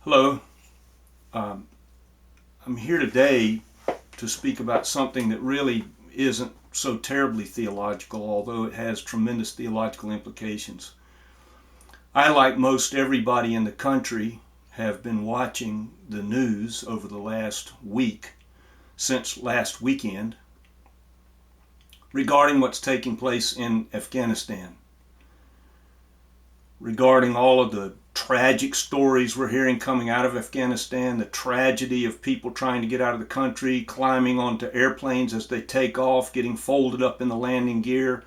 Hello. Um, I'm here today to speak about something that really isn't so terribly theological, although it has tremendous theological implications. I, like most everybody in the country, have been watching the news over the last week, since last weekend, regarding what's taking place in Afghanistan, regarding all of the tragic stories we're hearing coming out of Afghanistan, the tragedy of people trying to get out of the country, climbing onto airplanes as they take off, getting folded up in the landing gear,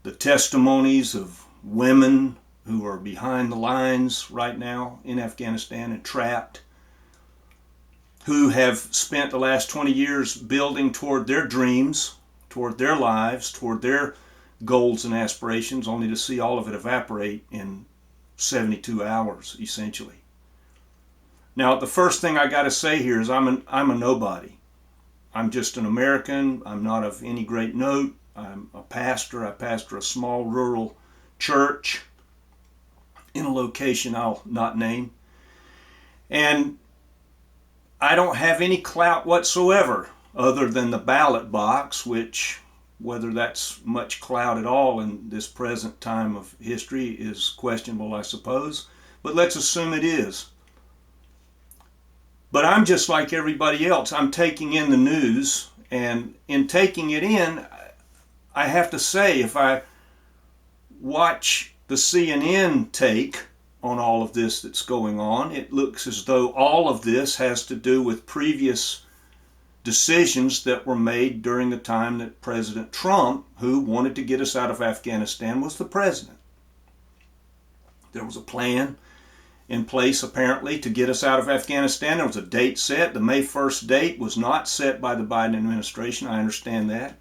the testimonies of women who are behind the lines right now in Afghanistan and trapped, who have spent the last 20 years building toward their dreams, toward their lives, toward their goals and aspirations, only to see all of it evaporate in 72 hours, essentially. Now, the first thing I got to say here is I'm a nobody. I'm just an American. I'm not of any great note. I'm a pastor. I pastor a small rural church in a location I'll not name. And I don't have any clout whatsoever other than the ballot box, which, whether that's much clout at all in this present time of history, is questionable, I suppose. But let's assume it is. But I'm just like everybody else. I'm taking in the news, and in taking it in, I have to say, if I watch the CNN take on all of this that's going on, it looks as though all of this has to do with previous decisions that were made during the time that President Trump, who wanted to get us out of Afghanistan, was the president. There was a plan in place, apparently, to get us out of Afghanistan. There was a date set. The May 1st date was not set by the Biden administration. I understand that.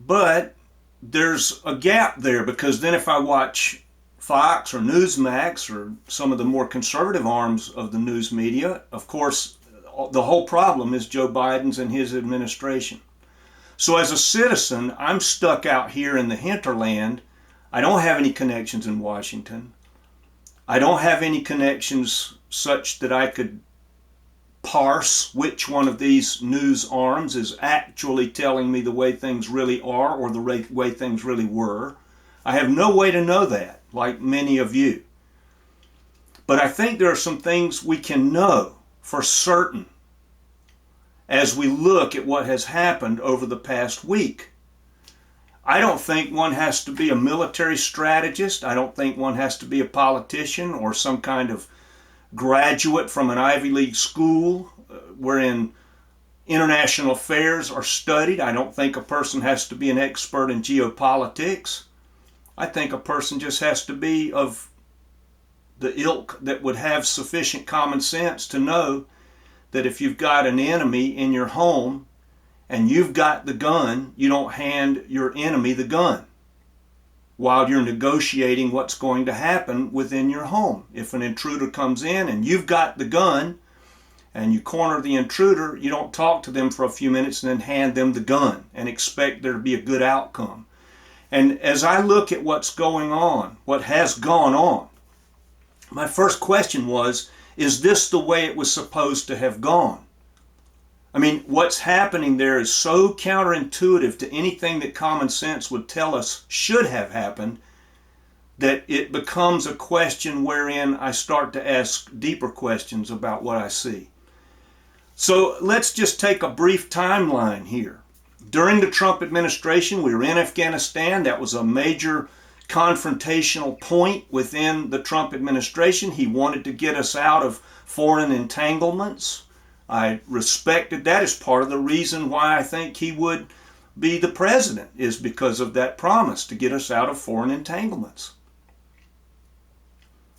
But there's a gap there, because then if I watch Fox or Newsmax or some of the more conservative arms of the news media, of course, the whole problem is Joe Biden's and his administration. So as a citizen, I'm stuck out here in the hinterland. I don't have any connections in Washington. I don't have any connections such that I could parse which one of these news arms is actually telling me the way things really are or the way things really were. I have no way to know that, like many of you. But I think there are some things we can know for certain as we look at what has happened over the past week. I don't think one has to be a military strategist. I don't think one has to be a politician or some kind of graduate from an Ivy League school wherein international affairs are studied. I don't think a person has to be an expert in geopolitics. I think a person just has to be of the ilk that would have sufficient common sense to know that if you've got an enemy in your home and you've got the gun, you don't hand your enemy the gun while you're negotiating what's going to happen within your home. If an intruder comes in and you've got the gun and you corner the intruder, you don't talk to them for a few minutes and then hand them the gun and expect there to be a good outcome. And as I look at what's going on, what has gone on, my first question was, is this the way it was supposed to have gone? I mean, what's happening there is so counterintuitive to anything that common sense would tell us should have happened that it becomes a question wherein I start to ask deeper questions about what I see. So let's just take a brief timeline here. During the Trump administration, we were in Afghanistan. That was a major confrontational point within the Trump administration. He wanted to get us out of foreign entanglements. I respected that as part of the reason why I think he would be the president, is because of that promise to get us out of foreign entanglements.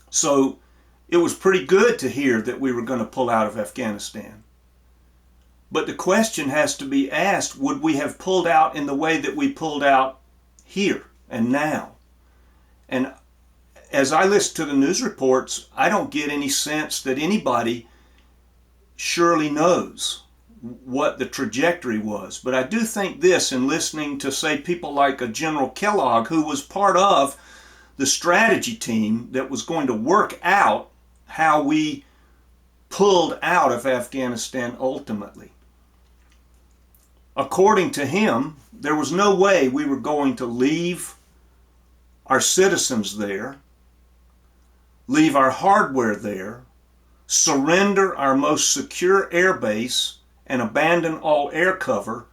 So it was pretty good to hear that we were going to pull out of Afghanistan. But the question has to be asked, would we have pulled out in the way that we pulled out here and now? And as I listen to the news reports, I don't get any sense that anybody surely knows what the trajectory was. But I do think this, in listening to, say, people like a General Kellogg, who was part of the strategy team that was going to work out how we pulled out of Afghanistan ultimately. According to him, there was no way we were going to leave our citizens there, leave our hardware there, surrender our most secure air base and abandon all air cover,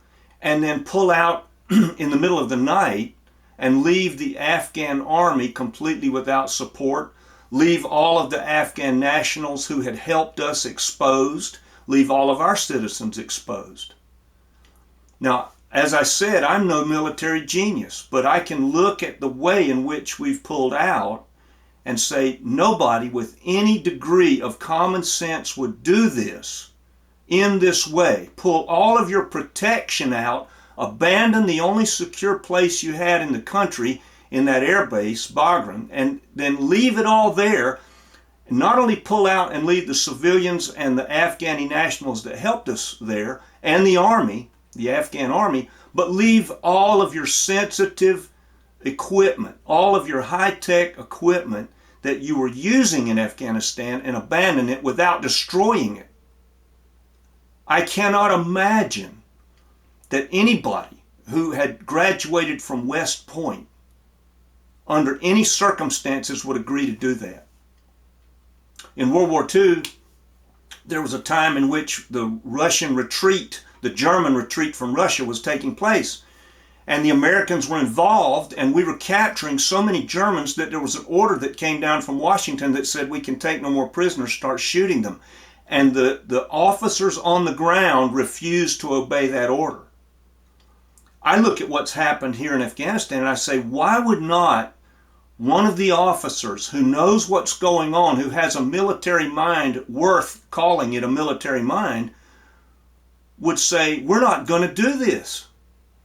and then pull out in the middle of the night and leave the Afghan army completely without support, leave all of the Afghan nationals who had helped us exposed, leave all of our citizens exposed. Now, as I said, I'm no military genius, but I can look at the way in which we've pulled out and say nobody with any degree of common sense would do this in this way. Pull all of your protection out, abandon the only secure place you had in the country in that air base, Bagram, and then leave it all there. And not only pull out and leave the civilians and the Afghani nationals that helped us there and the army, the Afghan army, but leave all of your sensitive equipment, all of your high-tech equipment that you were using in Afghanistan, and abandon it without destroying it. I cannot imagine that anybody who had graduated from West Point under any circumstances would agree to do that. In World War II, there was a time in which the Russian retreat, the German retreat from Russia was taking place. And the Americans were involved, and we were capturing so many Germans that there was an order that came down from Washington that said we can take no more prisoners, start shooting them. And the officers on the ground refused to obey that order. I look at what's happened here in Afghanistan and I say, why would not one of the officers who knows what's going on, who has a military mind worth calling it a military mind, would say, we're not going to do this.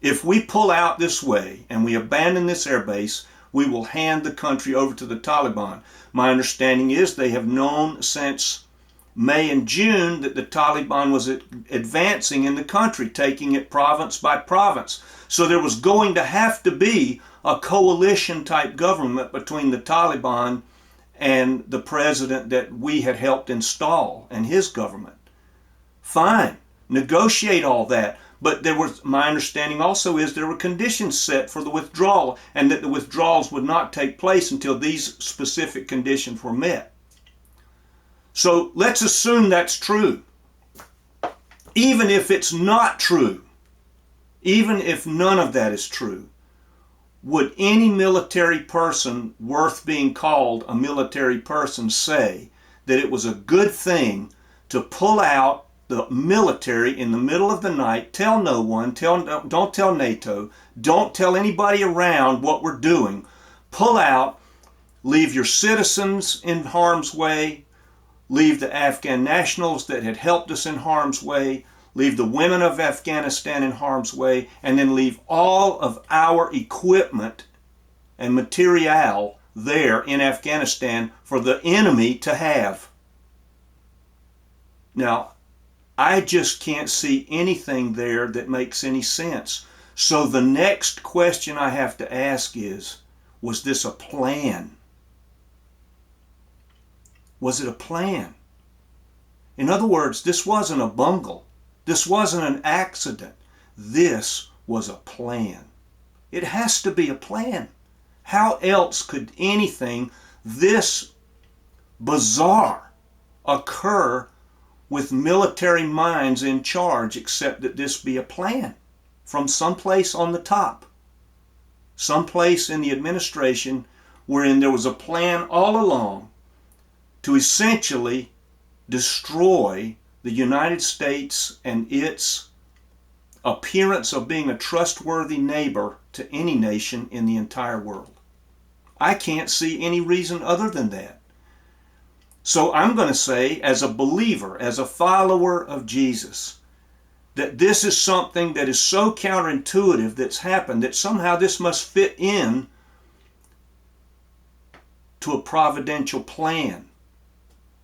If we pull out this way and we abandon this air base, we will hand the country over to the Taliban. My understanding is they have known since May and June that the Taliban was advancing in the country, taking it province by province. So there was going to have to be a coalition type government between the Taliban and the president that we had helped install and his government. Fine, negotiate all that. But there was, my understanding also is there were conditions set for the withdrawal, and that the withdrawals would not take place until these specific conditions were met. So let's assume that's true. Even if it's not true, even if none of that is true, would any military person worth being called a military person say that it was a good thing to pull out the military in the middle of the night, tell no one, don't tell NATO, don't tell anybody around what we're doing, pull out, leave your citizens in harm's way, leave the Afghan nationals that had helped us in harm's way, leave the women of Afghanistan in harm's way, and then leave all of our equipment and material there in Afghanistan for the enemy to have? Now, I just can't see anything there that makes any sense. So the next question I have to ask is, was this a plan? Was it a plan? In other words, this wasn't a bungle. This wasn't an accident. This was a plan. It has to be a plan. How else could anything this bizarre occur with military minds in charge except that this be a plan from someplace on the top, someplace in the administration wherein there was a plan all along to essentially destroy the United States and its appearance of being a trustworthy neighbor to any nation in the entire world. I can't see any reason other than that. So I'm going to say, as a believer, as a follower of Jesus, that this is something that is so counterintuitive that's happened that somehow this must fit in to a providential plan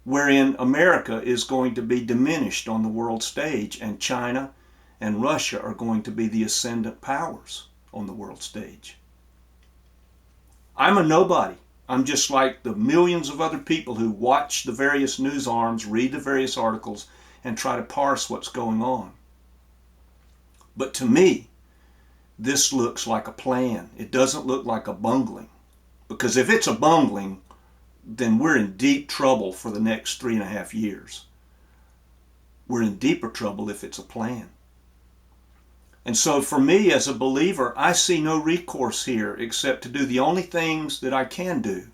wherein America is going to be diminished on the world stage and China and Russia are going to be the ascendant powers on the world stage. I'm a nobody. I'm just like the millions of other people who watch the various news arms, read the various articles, and try to parse what's going on. But to me, this looks like a plan. It doesn't look like a bungling. Because if it's a bungling, then we're in deep trouble for the next 3.5 years. We're in deeper trouble if it's a plan. And so for me as a believer, I see no recourse here except to do the only things that I can do.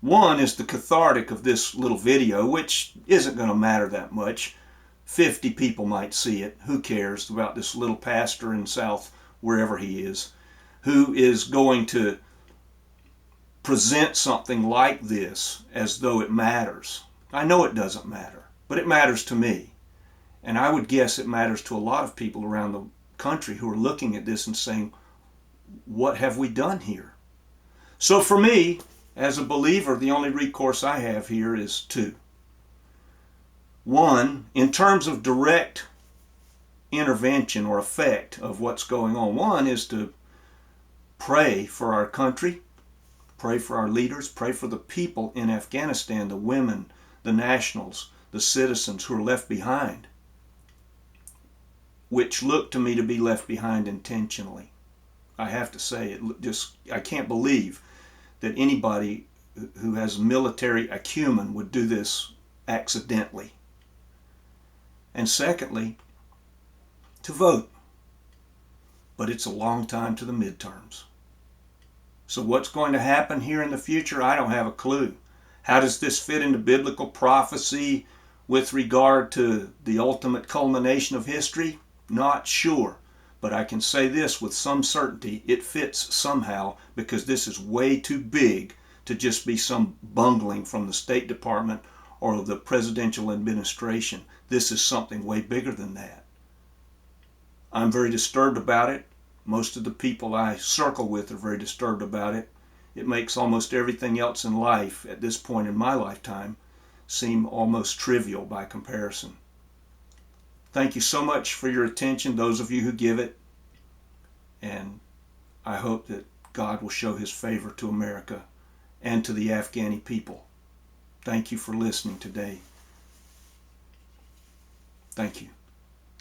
One is the cathartic of this little video, which isn't going to matter that much. 50 people might see it. Who cares about this little pastor in South, wherever he is, who is going to present something like this as though it matters. I know it doesn't matter, but it matters to me. And I would guess it matters to a lot of people around the country who are looking at this and saying, what have we done here? So for me, as a believer, the only recourse I have here is two. One, in terms of direct intervention or effect of what's going on, one is to pray for our country, pray for our leaders, pray for the people in Afghanistan, the women, the nationals, the citizens who are left behind, which look to me to be left behind intentionally. I have to say, I can't believe that anybody who has military acumen would do this accidentally. And secondly, to vote. But it's a long time to the midterms. So what's going to happen here in the future? I don't have a clue. How does this fit into biblical prophecy with regard to the ultimate culmination of history? Not sure. But I can say this with some certainty, it fits somehow, because this is way too big to just be some bungling from the State Department or the presidential administration. This is something way bigger than that. I'm very disturbed about it. Most of the people I circle with are very disturbed about it. It makes almost everything else in life at this point in my lifetime seem almost trivial by comparison. Thank you so much for your attention, those of you who give it. And I hope that God will show his favor to America and to the Afghani people. Thank you for listening today. Thank you.